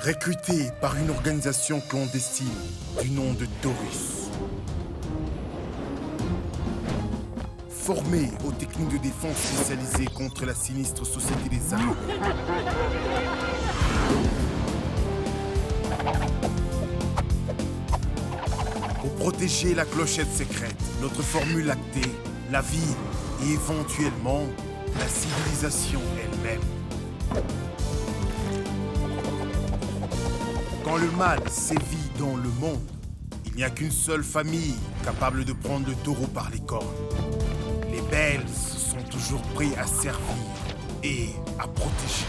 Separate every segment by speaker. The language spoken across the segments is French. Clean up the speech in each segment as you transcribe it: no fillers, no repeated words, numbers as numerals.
Speaker 1: recruté par une organisation clandestine du nom de Taurus. Formé aux techniques de défense spécialisées contre la sinistre société des armes. Pour protéger la clochette secrète, notre formule lactée, la vie et éventuellement la civilisation elle-même. Quand le mal sévit dans le monde, il n'y a qu'une seule famille capable de prendre le taureau par les cornes. Les Bells sont toujours prêts à servir et à protéger.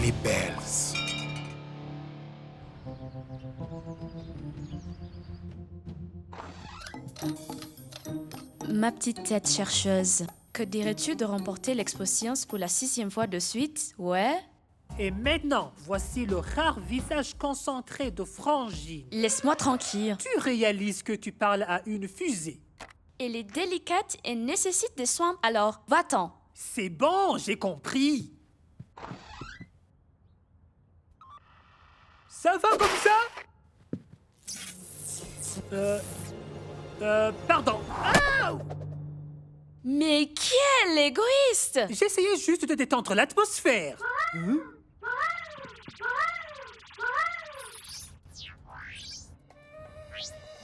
Speaker 1: Les Bells.
Speaker 2: Ma petite tête chercheuse, que dirais-tu de remporter l'Expo Science pour la 6e fois de suite? Ouais?
Speaker 3: Et maintenant, voici le rare visage concentré de Frangine.
Speaker 2: Laisse-moi tranquille.
Speaker 3: Tu réalises que tu parles à une fusée.
Speaker 2: Elle est délicate et nécessite des soins, alors va-t'en.
Speaker 3: C'est bon, j'ai compris. Ça va comme ça? Pardon. Ouh!
Speaker 2: Mais quel égoïste!
Speaker 3: J'essayais juste de détendre l'atmosphère.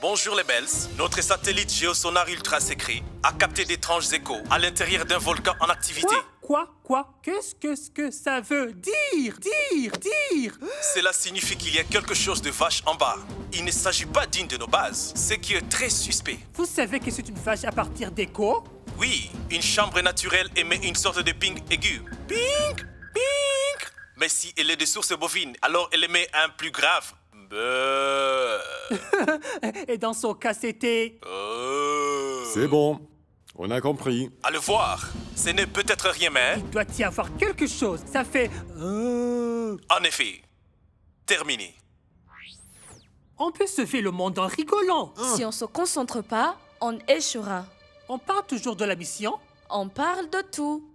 Speaker 4: Bonjour les Bells, notre satellite géosonar ultra secret a capté d'étranges échos à l'intérieur d'un volcan en activité.
Speaker 3: Quoi? Qu'est-ce que ça veut dire?
Speaker 4: Cela signifie qu'il y a quelque chose de vache en bas. Il ne s'agit pas digne de nos bases, ce qui est très suspect.
Speaker 3: Vous savez que c'est une vache à partir d'écho?
Speaker 4: Oui, une chambre naturelle émet une sorte de ping aigu. Ping! Mais si elle est de source bovine, alors elle émet un plus grave. Beuh.
Speaker 3: Et dans son cas, c'était...
Speaker 5: C'est bon, on a compris.
Speaker 4: À le voir, ce n'est peut-être rien, mais...
Speaker 3: Il doit y avoir quelque chose. Ça fait...
Speaker 4: En effet, terminé.
Speaker 3: On peut sauver le monde en rigolant.
Speaker 2: Si on se concentre pas, on échouera.
Speaker 3: On parle toujours de la mission.
Speaker 2: On parle de tout.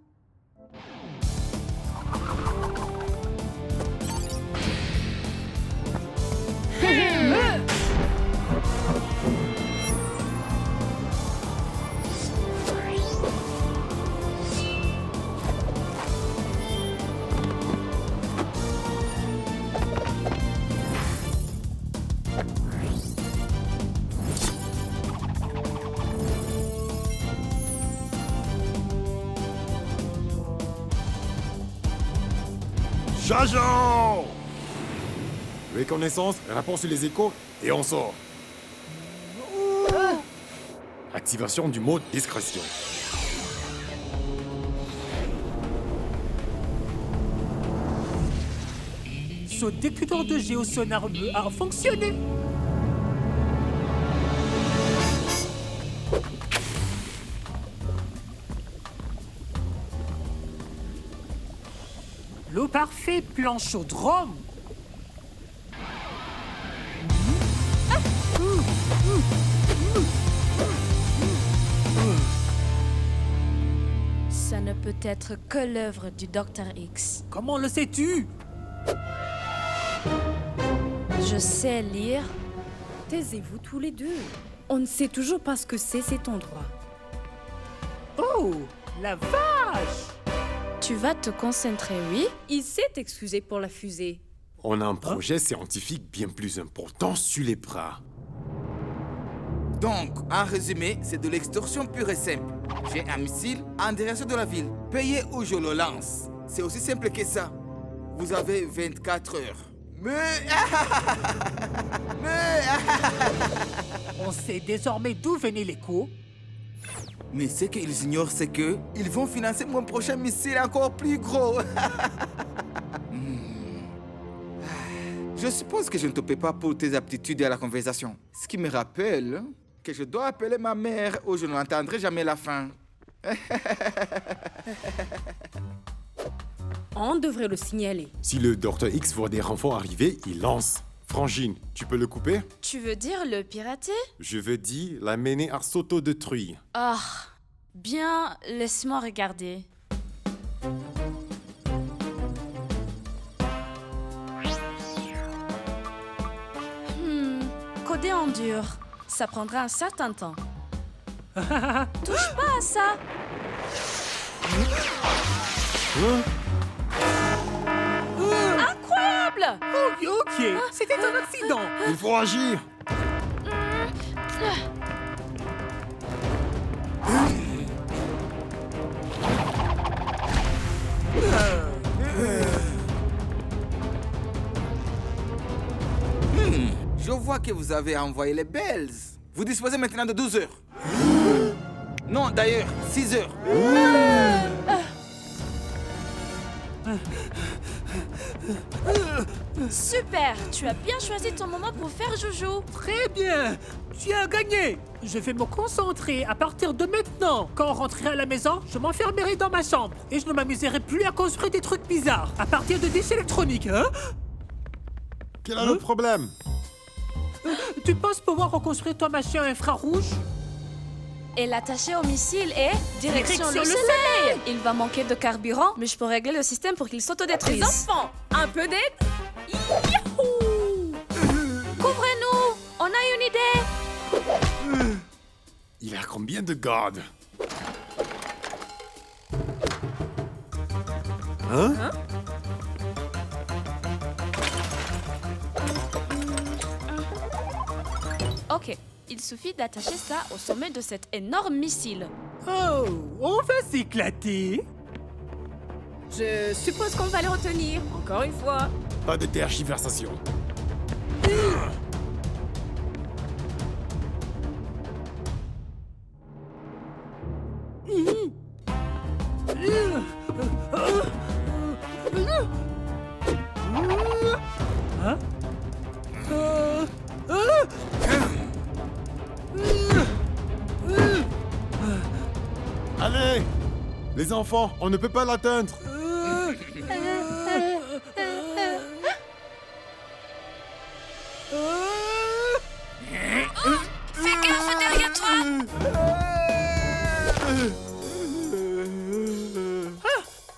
Speaker 5: Chargeons! Reconnaissance, rapport sur les échos, et on sort. Activation du mode discrétion.
Speaker 3: Ce décuteur de géosonar a fonctionné. Le parfait plan chaudron.
Speaker 2: Ça ne peut être que l'œuvre du Dr. X.
Speaker 3: Comment le sais-tu?
Speaker 2: Je sais lire.
Speaker 6: Taisez-vous tous les deux. On ne sait toujours pas ce que c'est cet endroit.
Speaker 3: Oh, la vache!
Speaker 2: Tu vas te concentrer, oui?
Speaker 6: Il s'est excusé pour la fusée.
Speaker 5: On a un projet scientifique bien plus important sur les bras.
Speaker 7: Donc, en résumé, c'est de l'extorsion pure et simple. J'ai un missile en direction de la ville. Payez ou je le lance. C'est aussi simple que ça. Vous avez 24 heures. Mais...
Speaker 3: On sait désormais d'où venait l'écho.
Speaker 7: Mais ce qu'ils ignorent, c'est que ils vont financer mon prochain missile encore plus gros. Je suppose que je ne te paie pas pour tes aptitudes à la conversation. Ce qui me rappelle que je dois appeler ma mère ou je n'entendrai jamais la fin.
Speaker 6: On devrait le signaler.
Speaker 5: Si le Dr. X voit des renforts arriver, il lance. Frangine, tu peux le couper?
Speaker 2: Tu veux dire le pirater?
Speaker 5: Je veux dire la mener à s'auto-détruire.
Speaker 2: Ah, bien, laisse-moi regarder. garder en dur. Ça prendra un certain temps. Touche pas à ça. Incroyable!
Speaker 3: Ok, c'était un accident.
Speaker 5: Il faut agir.
Speaker 7: Je vois que vous avez envoyé les Bells. Vous disposez maintenant de 12 heures. Non, d'ailleurs, 6 heures.
Speaker 2: Super! Tu as bien choisi ton moment pour faire joujou.
Speaker 3: Très bien. Tu as gagné. Je vais me concentrer à partir de maintenant. Quand on rentrerait à la maison, je m'enfermerai dans ma chambre. Et je ne m'amuserai plus à construire des trucs bizarres. À partir de déchets électroniques, hein?
Speaker 5: Quel est le problème?
Speaker 3: Tu penses pouvoir reconstruire ton machin infrarouge?
Speaker 2: Et l'attacher au missile est direction le
Speaker 3: le
Speaker 2: soleil. Il va manquer de carburant, mais je peux régler le système pour qu'il
Speaker 6: Les
Speaker 2: s'autodétruise.
Speaker 6: enfants, un peu d'aide? Yahoo!
Speaker 2: Couvrez-nous! On a une idée!
Speaker 5: Il a combien de gardes? Hein?
Speaker 2: Ok, il suffit d'attacher ça au sommet de cet énorme missile.
Speaker 3: Oh, on va s'éclater.
Speaker 6: Je suppose qu'on va le retenir, encore une fois.
Speaker 5: Pas de tergiversation. Allez! Les enfants, on ne peut pas l'atteindre.
Speaker 2: Fais gaffe derrière toi!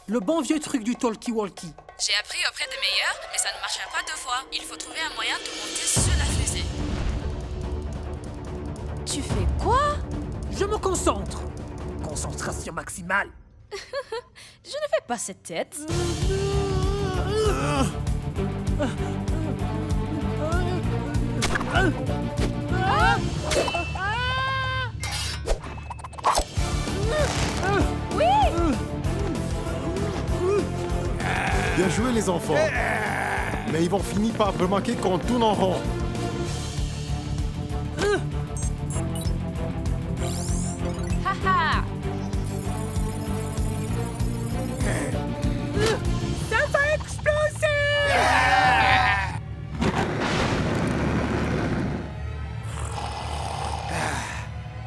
Speaker 3: Le bon vieux truc du talkie-walkie.
Speaker 2: J'ai appris auprès des meilleurs, mais ça ne marchera pas deux fois. Il faut trouver un moyen de monter sur la fusée. Tu fais quoi?
Speaker 3: Je me concentre. Concentration maximale.
Speaker 2: Je ne fais pas cette tête.
Speaker 5: Bien joué les enfants. Mais ils vont finir par remarquer qu'on tourne en rond.
Speaker 2: Haha!
Speaker 3: Ça va exploser!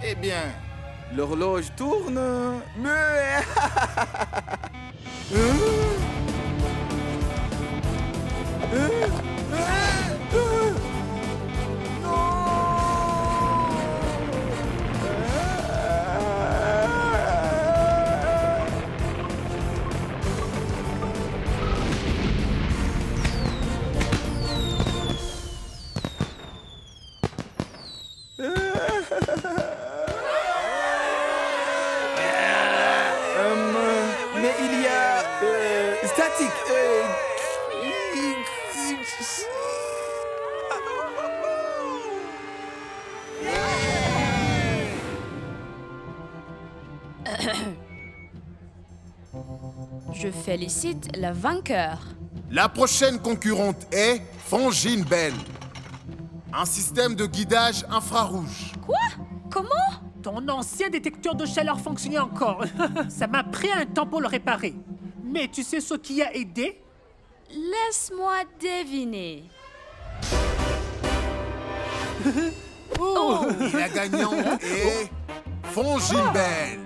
Speaker 7: Eh bien, l'horloge tourne. Mais... mais il y a... statique.
Speaker 2: Je félicite la vainqueur.
Speaker 1: La prochaine concurrente est Frangine Bell. Un système de guidage infrarouge.
Speaker 2: Quoi? Comment?
Speaker 3: Ton ancien détecteur de chaleur fonctionnait encore. Ça m'a pris un temps pour le réparer. Mais tu sais ce qui a aidé?
Speaker 2: Laisse-moi deviner.
Speaker 3: Oh!
Speaker 1: Et la gagnante est Frangine Bell.